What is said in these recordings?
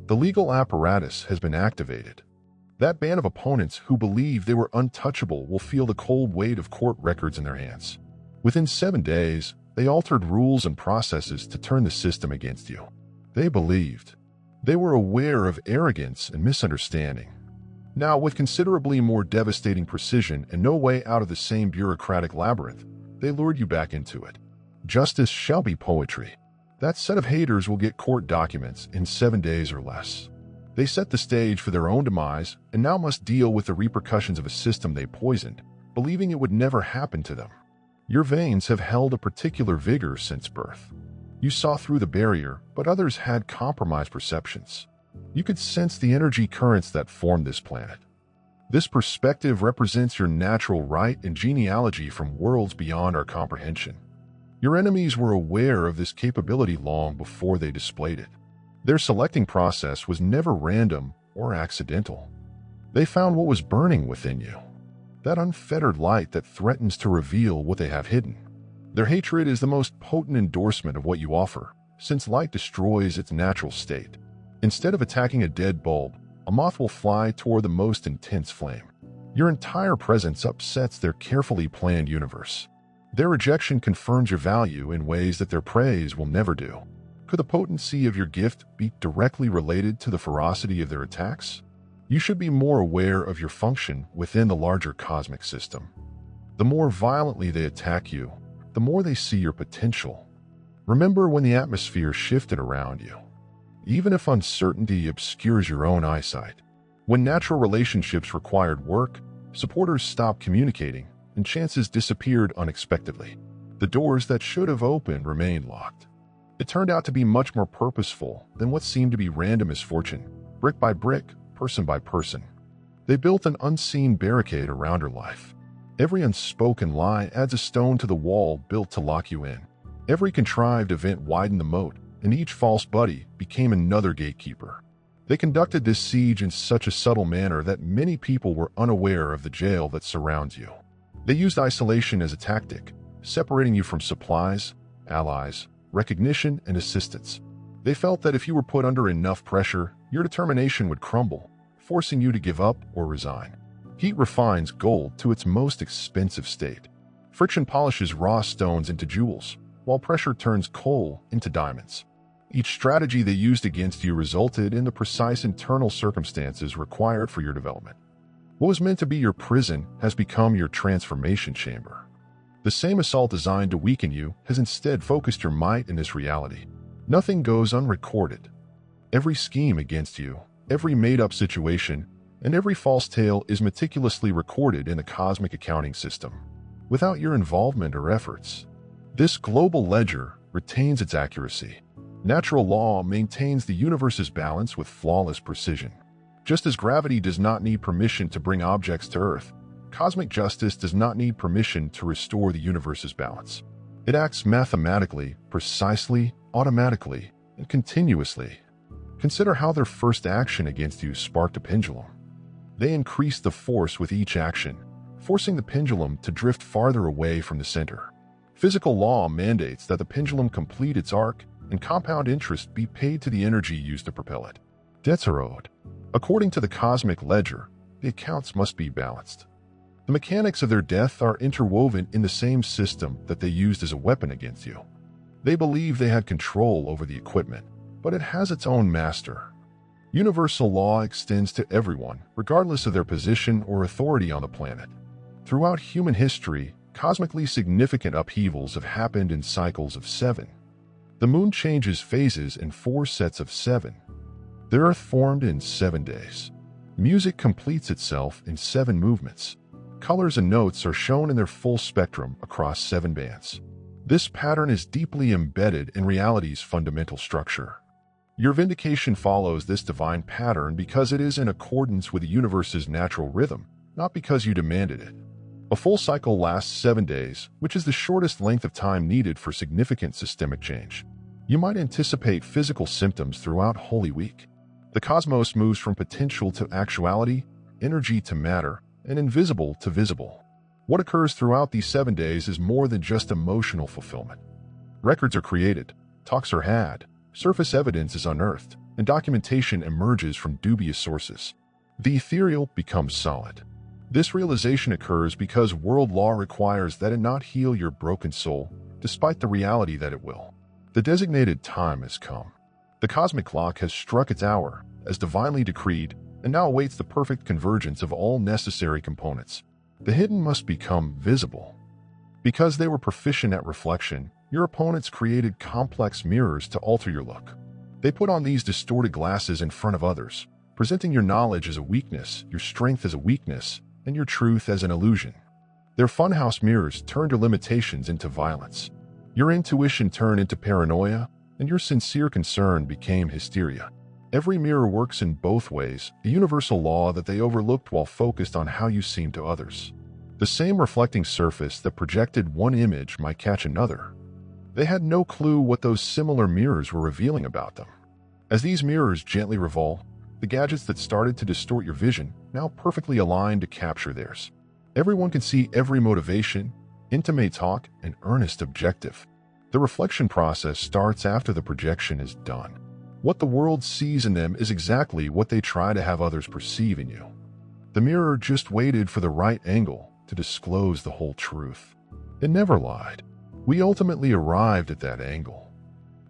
The legal apparatus has been activated. That band of opponents who believed they were untouchable will feel the cold weight of court records in their hands. Within 7 days, they altered rules and processes to turn the system against you. They believed. They were aware of arrogance and misunderstanding. Now, with considerably more devastating precision and no way out of the same bureaucratic labyrinth, they lured you back into it. Justice shall be poetry. That set of haters will get court documents in 7 days or less. They set the stage for their own demise and now must deal with the repercussions of a system they poisoned, believing it would never happen to them. Your veins have held a particular vigor since birth. You saw through the barrier, but others had compromised perceptions. You could sense the energy currents that formed this planet. This perspective represents your natural right and genealogy from worlds beyond our comprehension. Your enemies were aware of this capability long before they displayed it. Their selecting process was never random or accidental. They found what was burning within you, that unfettered light that threatens to reveal what they have hidden. Their hatred is the most potent endorsement of what you offer, since light destroys its natural state. Instead of attacking a dead bulb, a moth will fly toward the most intense flame. Your entire presence upsets their carefully planned universe. Their rejection confirms your value in ways that their praise will never do. Could the potency of your gift be directly related to the ferocity of their attacks? You should be more aware of your function within the larger cosmic system. The more violently they attack you, the more they see your potential. Remember when the atmosphere shifted around you. Even if uncertainty obscures your own eyesight. When natural relationships required work, supporters stopped communicating, and chances disappeared unexpectedly. The doors that should have opened remained locked. It turned out to be much more purposeful than what seemed to be random misfortune, brick by brick, person by person. They built an unseen barricade around her life. Every unspoken lie adds a stone to the wall built to lock you in. Every contrived event widened the moat, and each false buddy became another gatekeeper. They conducted this siege in such a subtle manner that many people were unaware of the jail that surrounds you. They used isolation as a tactic, separating you from supplies, allies, recognition, and assistance. They felt that if you were put under enough pressure, your determination would crumble, forcing you to give up or resign. Heat refines gold to its most expensive state. Friction polishes raw stones into jewels, while pressure turns coal into diamonds. Each strategy they used against you resulted in the precise internal circumstances required for your development. What was meant to be your prison has become your transformation chamber. The same assault designed to weaken you has instead focused your might in this reality. Nothing goes unrecorded. Every scheme against you, every made-up situation, and every false tale is meticulously recorded in the cosmic accounting system. Without your involvement or efforts, this global ledger retains its accuracy. Natural law maintains the universe's balance with flawless precision. Just as gravity does not need permission to bring objects to Earth, cosmic justice does not need permission to restore the universe's balance. It acts mathematically, precisely, automatically, and continuously. Consider how their first action against you sparked a pendulum. They increased the force with each action, forcing the pendulum to drift farther away from the center. Physical law mandates that the pendulum complete its arc and compound interest be paid to the energy used to propel it. Debts are owed. According to the cosmic ledger, the accounts must be balanced. The mechanics of their death are interwoven in the same system that they used as a weapon against you. They believe they had control over the equipment, but it has its own master. Universal law extends to everyone, regardless of their position or authority on the planet. Throughout human history, cosmically significant upheavals have happened in cycles of 7. The moon changes phases in 4 sets of 7. The earth formed in 7 days. Music completes itself in 7 movements. Colors and notes are shown in their full spectrum across 7 bands. This pattern is deeply embedded in reality's fundamental structure. Your vindication follows this divine pattern because it is in accordance with the universe's natural rhythm, not because you demanded it. A full cycle lasts 7 days, which is the shortest length of time needed for significant systemic change. You might anticipate physical symptoms throughout Holy Week. The cosmos moves from potential to actuality, energy to matter, and invisible to visible. What occurs throughout these 7 days is more than just emotional fulfillment. Records are created, talks are had, surface evidence is unearthed, and documentation emerges from dubious sources. The ethereal becomes solid. This realization occurs because world law requires that it not heal your broken soul, despite the reality that it will. The designated time has come. The cosmic clock has struck its hour, as divinely decreed, and now awaits the perfect convergence of all necessary components. The hidden must become visible. Because they were proficient at reflection, your opponents created complex mirrors to alter your look. They put on these distorted glasses in front of others, presenting your knowledge as a weakness, your strength as a weakness, and your truth as an illusion. Their funhouse mirrors turned your limitations into violence. Your intuition turned into paranoia, and your sincere concern became hysteria. Every mirror works in both ways, a universal law that they overlooked while focused on how you seem to others. The same reflecting surface that projected one image might catch another. They had no clue what those similar mirrors were revealing about them. As these mirrors gently revolve, the gadgets that started to distort your vision now perfectly aligned to capture theirs. Everyone can see every motivation, intimate talk, and earnest objective. The reflection process starts after the projection is done. What the world sees in them is exactly what they try to have others perceive in you. The mirror just waited for the right angle to disclose the whole truth. It never lied. We ultimately arrived at that angle.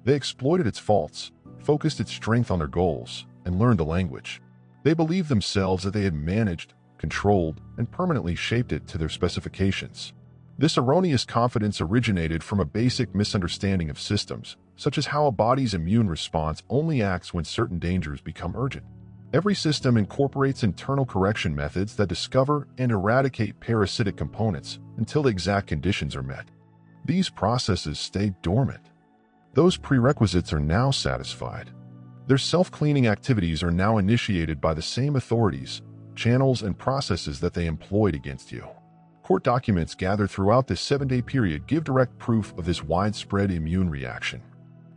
They exploited its faults, focused its strength on their goals, and learned the language. They believed themselves that they had managed, controlled, and permanently shaped it to their specifications. This erroneous confidence originated from a basic misunderstanding of systems, such as how a body's immune response only acts when certain dangers become urgent. Every system incorporates internal correction methods that discover and eradicate parasitic components until the exact conditions are met. These processes stay dormant. Those prerequisites are now satisfied. Their self-cleaning activities are now initiated by the same authorities, channels, and processes that they employed against you. Court documents gathered throughout this 7-day period give direct proof of this widespread immune reaction.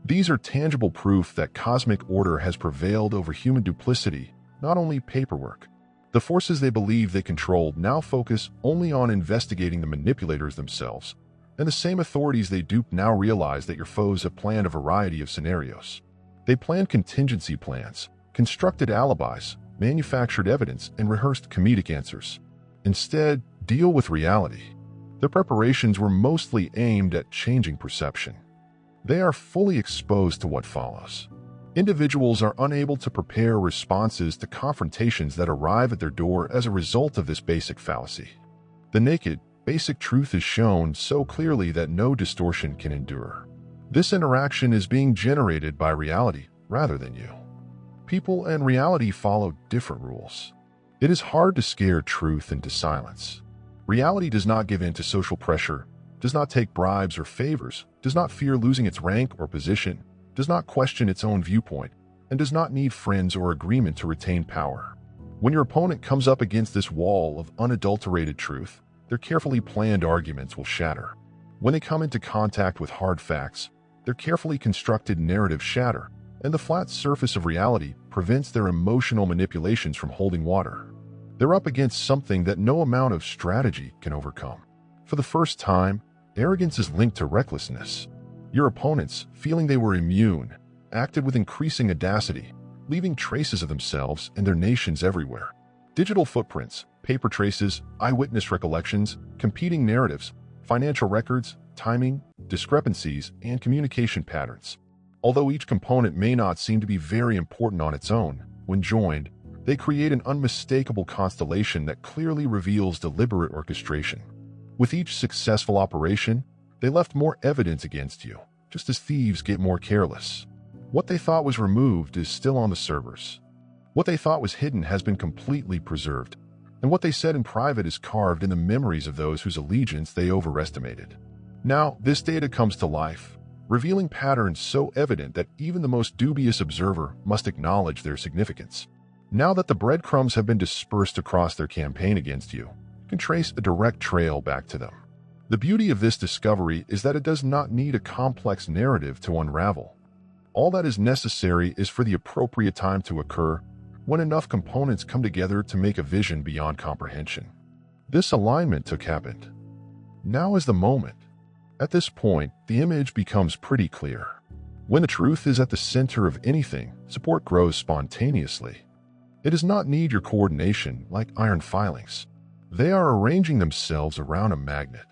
These are tangible proof that cosmic order has prevailed over human duplicity, not only paperwork. The forces they believe they controlled now focus only on investigating the manipulators themselves, and the same authorities they duped now realize that your foes have planned a variety of scenarios. They planned contingency plans, constructed alibis, manufactured evidence, and rehearsed comedic answers. Instead, deal with reality. Their preparations were mostly aimed at changing perception. They are fully exposed to what follows. Individuals are unable to prepare responses to confrontations that arrive at their door as a result of this basic fallacy. The naked, basic truth is shown so clearly that no distortion can endure. This interaction is being generated by reality rather than you. People and reality follow different rules. It is hard to scare truth into silence. Reality does not give in to social pressure, does not take bribes or favors, does not fear losing its rank or position, does not question its own viewpoint, and does not need friends or agreement to retain power. When your opponent comes up against this wall of unadulterated truth, their carefully planned arguments will shatter. When they come into contact with hard facts, their carefully constructed narratives shatter, and the flat surface of reality prevents their emotional manipulations from holding water. They're up against something that no amount of strategy can overcome. For the first time, arrogance is linked to recklessness. Your opponents, feeling they were immune, acted with increasing audacity, leaving traces of themselves and their nations everywhere. Digital footprints, paper traces, eyewitness recollections, competing narratives, financial records, timing, discrepancies, and communication patterns. Although each component may not seem to be very important on its own, when joined, they create an unmistakable constellation that clearly reveals deliberate orchestration. With each successful operation, they left more evidence against you, just as thieves get more careless. What they thought was removed is still on the servers. What they thought was hidden has been completely preserved, and what they said in private is carved in the memories of those whose allegiance they overestimated. Now, this data comes to life, revealing patterns so evident that even the most dubious observer must acknowledge their significance. Now that the breadcrumbs have been dispersed across their campaign against you, you can trace a direct trail back to them. The beauty of this discovery is that it does not need a complex narrative to unravel. All that is necessary is for the appropriate time to occur when enough components come together to make a vision beyond comprehension. This alignment happened. Now is the moment. At this point, the image becomes pretty clear. When the truth is at the center of anything, support grows spontaneously. It does not need your coordination like iron filings. They are arranging themselves around a magnet.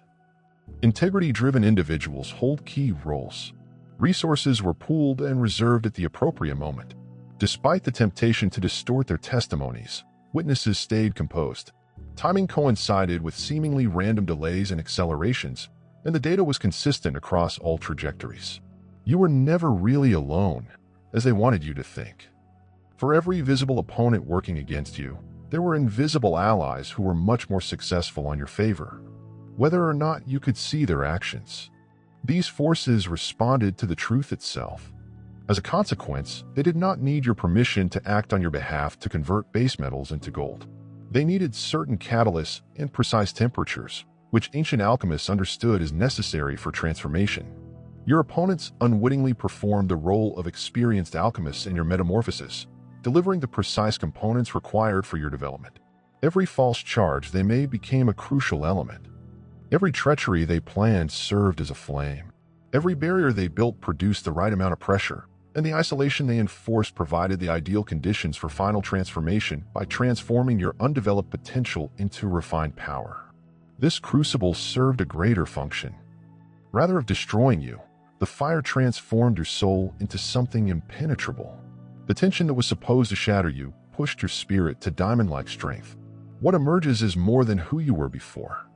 Integrity-driven individuals hold key roles. Resources were pooled and reserved at the appropriate moment. Despite the temptation to distort their testimonies, witnesses stayed composed. Timing coincided with seemingly random delays and accelerations, and the data was consistent across all trajectories. You were never really alone, as they wanted you to think. For every visible opponent working against you, there were invisible allies who were much more successful on your favor, whether or not you could see their actions. These forces responded to the truth itself. As a consequence, they did not need your permission to act on your behalf to convert base metals into gold. They needed certain catalysts and precise temperatures, which ancient alchemists understood as necessary for transformation. Your opponents unwittingly performed the role of experienced alchemists in your metamorphosis, delivering the precise components required for your development. Every false charge they made became a crucial element. Every treachery they planned served as a flame. Every barrier they built produced the right amount of pressure, and the isolation they enforced provided the ideal conditions for final transformation by transforming your undeveloped potential into refined power. This crucible served a greater function. Rather than destroying you, the fire transformed your soul into something impenetrable. The tension that was supposed to shatter you pushed your spirit to diamond-like strength. What emerges is more than who you were before.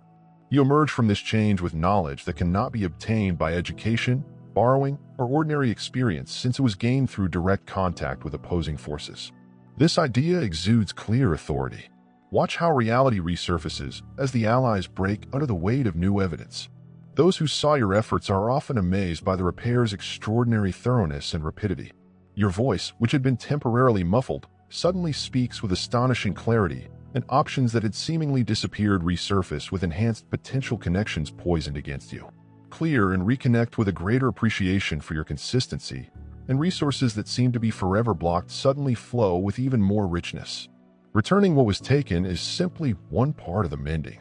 You emerge from this change with knowledge that cannot be obtained by education, borrowing, or ordinary experience, since it was gained through direct contact with opposing forces. This idea exudes clear authority. Watch how reality resurfaces as the allies break under the weight of new evidence. Those who saw your efforts are often amazed by the repair's extraordinary thoroughness and rapidity. Your voice, which had been temporarily muffled, suddenly speaks with astonishing clarity, and options that had seemingly disappeared resurface with enhanced potential connections poisoned against you. Clear and reconnect with a greater appreciation for your consistency, and resources that seemed to be forever blocked suddenly flow with even more richness. Returning what was taken is simply one part of the mending.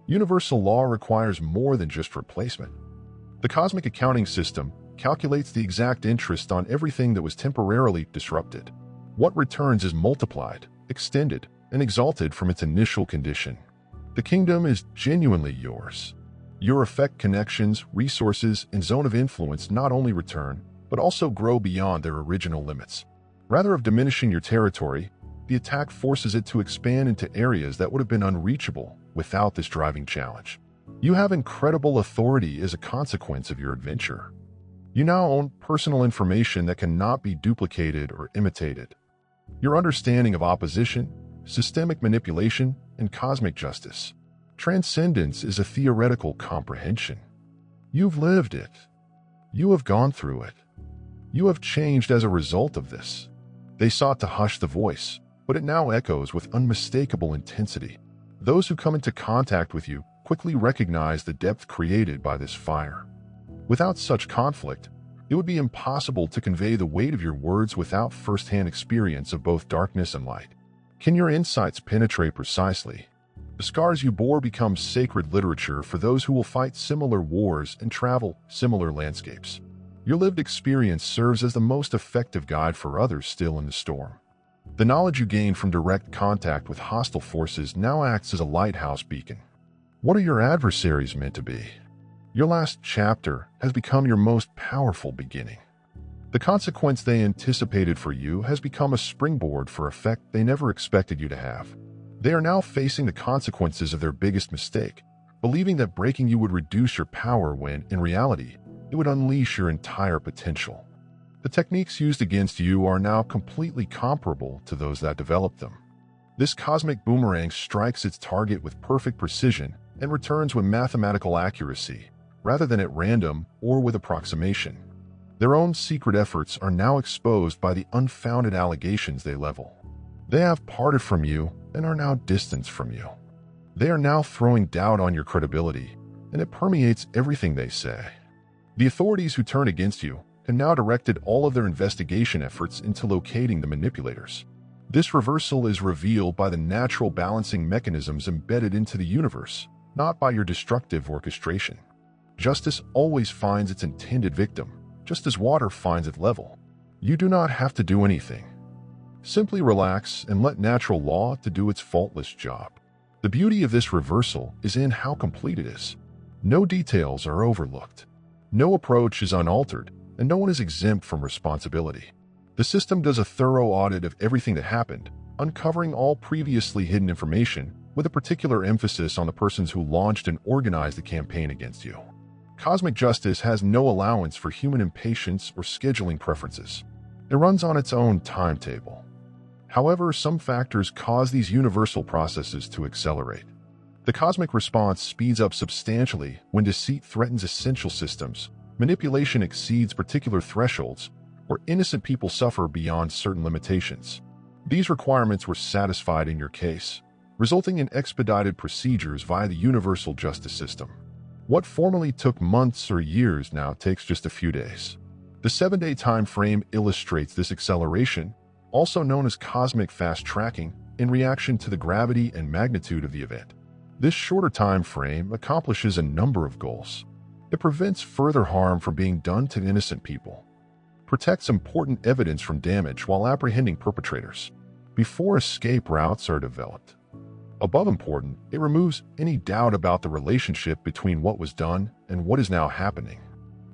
Universal law requires more than just replacement. The cosmic accounting system calculates the exact interest on everything that was temporarily disrupted. What returns is multiplied, extended, and exalted from its initial condition. The kingdom is genuinely yours. Your effect, connections, resources, and zone of influence not only return, but also grow beyond their original limits. Rather than diminishing your territory, the attack forces it to expand into areas that would have been unreachable without this driving challenge. You have incredible authority as a consequence of your adventure. You now own personal information that cannot be duplicated or imitated. Your understanding of opposition, systemic manipulation, and cosmic justice. Transcendence is a theoretical comprehension. You've lived it. You have gone through it. You have changed as a result of this. They sought to hush the voice, but it now echoes with unmistakable intensity. Those who come into contact with you quickly recognize the depth created by this fire. Without such conflict, it would be impossible to convey the weight of your words without first-hand experience of both darkness and light. Can your insights penetrate precisely? The scars you bore become sacred literature for those who will fight similar wars and travel similar landscapes. Your lived experience serves as the most effective guide for others still in the storm. The knowledge you gain from direct contact with hostile forces now acts as a lighthouse beacon. What are your adversaries meant to be? Your last chapter has become your most powerful beginning. The consequence they anticipated for you has become a springboard for effect they never expected you to have. They are now facing the consequences of their biggest mistake, believing that breaking you would reduce your power when, in reality, it would unleash your entire potential. The techniques used against you are now completely comparable to those that developed them. This cosmic boomerang strikes its target with perfect precision and returns with mathematical accuracy, rather than at random or with approximation. Their own secret efforts are now exposed by the unfounded allegations they level. They have parted from you and are now distanced from you. They are now throwing doubt on your credibility, and it permeates everything they say. The authorities who turn against you have now directed all of their investigation efforts into locating the manipulators. This reversal is revealed by the natural balancing mechanisms embedded into the universe, not by your destructive orchestration. Justice always finds its intended victim, just as water finds its level. You do not have to do anything. Simply relax and let natural law to do its faultless job. The beauty of this reversal is in how complete it is. No details are overlooked. No approach is unaltered, and no one is exempt from responsibility. The system does a thorough audit of everything that happened, uncovering all previously hidden information, with a particular emphasis on the persons who launched and organized the campaign against you. Cosmic justice has no allowance for human impatience or scheduling preferences. It runs on its own timetable. However, some factors cause these universal processes to accelerate. The cosmic response speeds up substantially when deceit threatens essential systems, manipulation exceeds particular thresholds, or innocent people suffer beyond certain limitations. These requirements were satisfied in your case, resulting in expedited procedures via the universal justice system. What formerly took months or years now takes just a few days. The 7-day time frame illustrates this acceleration, also known as cosmic fast-tracking, in reaction to the gravity and magnitude of the event. This shorter time frame accomplishes a number of goals. It prevents further harm from being done to innocent people, protects important evidence from damage while apprehending perpetrators, before escape routes are developed. Above important, it removes any doubt about the relationship between what was done and what is now happening.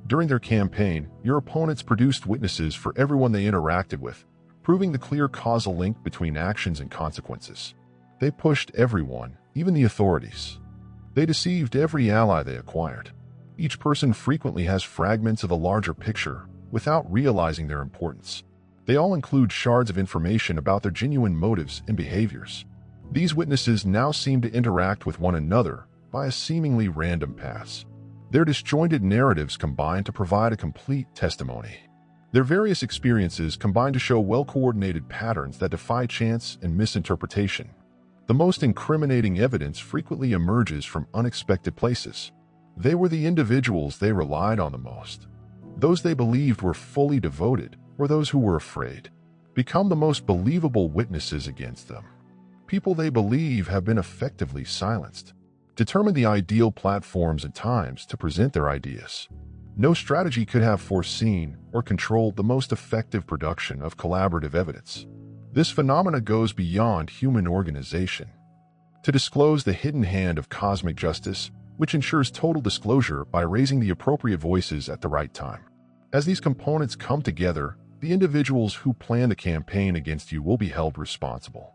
During their campaign, your opponents produced witnesses for everyone they interacted with, proving the clear causal link between actions and consequences. They pushed everyone, even the authorities. They deceived every ally they acquired. Each person frequently has fragments of a larger picture without realizing their importance. They all include shards of information about their genuine motives and behaviors. These witnesses now seem to interact with one another by a seemingly random paths. Their disjointed narratives combine to provide a complete testimony. Their various experiences combine to show well-coordinated patterns that defy chance and misinterpretation. The most incriminating evidence frequently emerges from unexpected places. They were the individuals they relied on the most. Those they believed were fully devoted, or those who were afraid, become the most believable witnesses against them. People they believe have been effectively silenced. Determine the ideal platforms and times to present their ideas. No strategy could have foreseen or controlled the most effective production of collaborative evidence. This phenomena goes beyond human organization. To disclose the hidden hand of cosmic justice, which ensures total disclosure by raising the appropriate voices at the right time. As these components come together, the individuals who plan the campaign against you will be held responsible.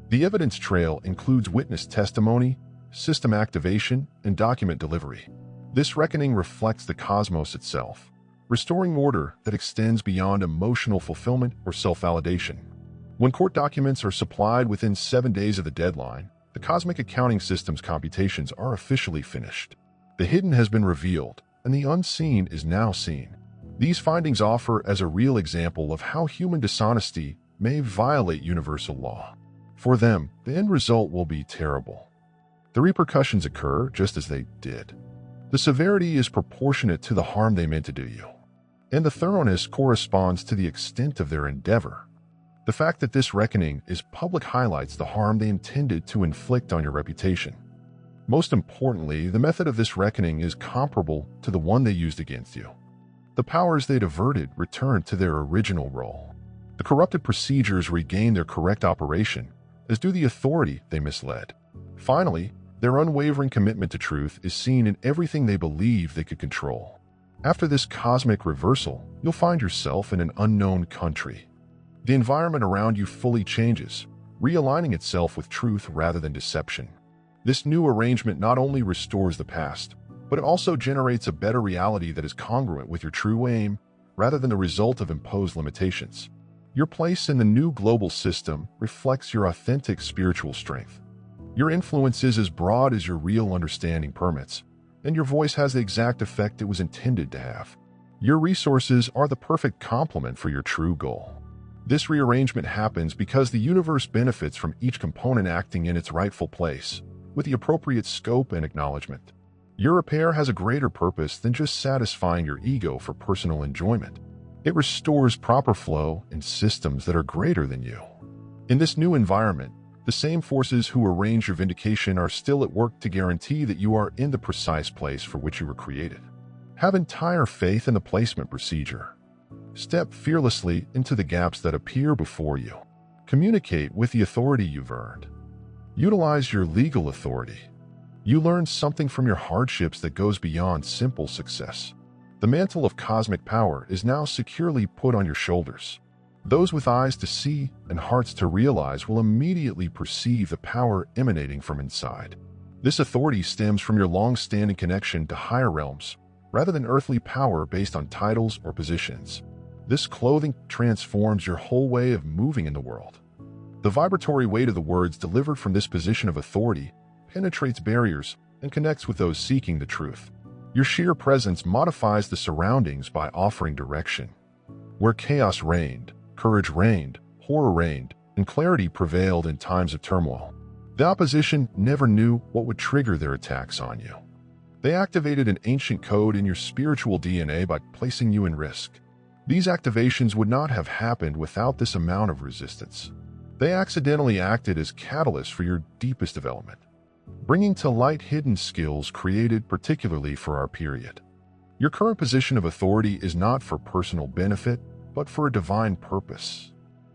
The evidence trail includes witness testimony, system activation, and document delivery. This reckoning reflects the cosmos itself, restoring order that extends beyond emotional fulfillment or self-validation. When court documents are supplied within 7 days of the deadline, the cosmic accounting system's computations are officially finished. The hidden has been revealed, and the unseen is now seen. These findings offer as a real example of how human dishonesty may violate universal law. For them, the end result will be terrible. The repercussions occur just as they did. The severity is proportionate to the harm they meant to do you, and the thoroughness corresponds to the extent of their endeavor. The fact that this reckoning is public highlights the harm they intended to inflict on your reputation. Most importantly, the method of this reckoning is comparable to the one they used against you. The powers they diverted return to their original role. The corrupted procedures regain their correct operation, as do the authority they misled. Finally, their unwavering commitment to truth is seen in everything they believe they could control. After this cosmic reversal, you'll find yourself in an unknown country. The environment around you fully changes, realigning itself with truth rather than deception. This new arrangement not only restores the past, but it also generates a better reality that is congruent with your true aim, rather than the result of imposed limitations. Your place in the new global system reflects your authentic spiritual strength. Your influence is as broad as your real understanding permits, and your voice has the exact effect it was intended to have. Your resources are the perfect complement for your true goal. This rearrangement happens because the universe benefits from each component acting in its rightful place, with the appropriate scope and acknowledgement. Your repair has a greater purpose than just satisfying your ego for personal enjoyment. It restores proper flow in systems that are greater than you. In this new environment, the same forces who arrange your vindication are still at work to guarantee that you are in the precise place for which you were created. Have entire faith in the placement procedure. Step fearlessly into the gaps that appear before you. Communicate with the authority you've earned. Utilize your legal authority. You learn something from your hardships that goes beyond simple success. The mantle of cosmic power is now securely put on your shoulders. Those with eyes to see and hearts to realize will immediately perceive the power emanating from inside. This authority stems from your long-standing connection to higher realms, rather than earthly power based on titles or positions. This clothing transforms your whole way of moving in the world. The vibratory weight of the words delivered from this position of authority penetrates barriers and connects with those seeking the truth. Your sheer presence modifies the surroundings by offering direction. Where chaos reigned, courage reigned, horror reigned, and clarity prevailed in times of turmoil. The opposition never knew what would trigger their attacks on you. They activated an ancient code in your spiritual DNA by placing you in risk. These activations would not have happened without this amount of resistance. They accidentally acted as catalysts for your deepest development, bringing to light hidden skills created particularly for our period. Your current position of authority is not for personal benefit, but for a divine purpose.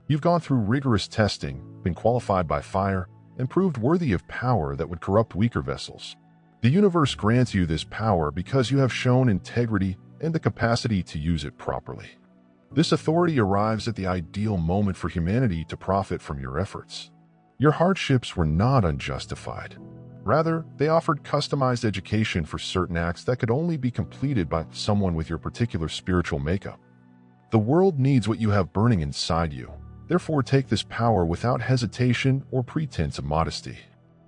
You've gone through rigorous testing, been qualified by fire, and proved worthy of power that would corrupt weaker vessels. The universe grants you this power because you have shown integrity and the capacity to use it properly. This authority arrives at the ideal moment for humanity to profit from your efforts. Your hardships were not unjustified. Rather, they offered customized education for certain acts that could only be completed by someone with your particular spiritual makeup. The world needs what you have burning inside you. Therefore, take this power without hesitation or pretense of modesty.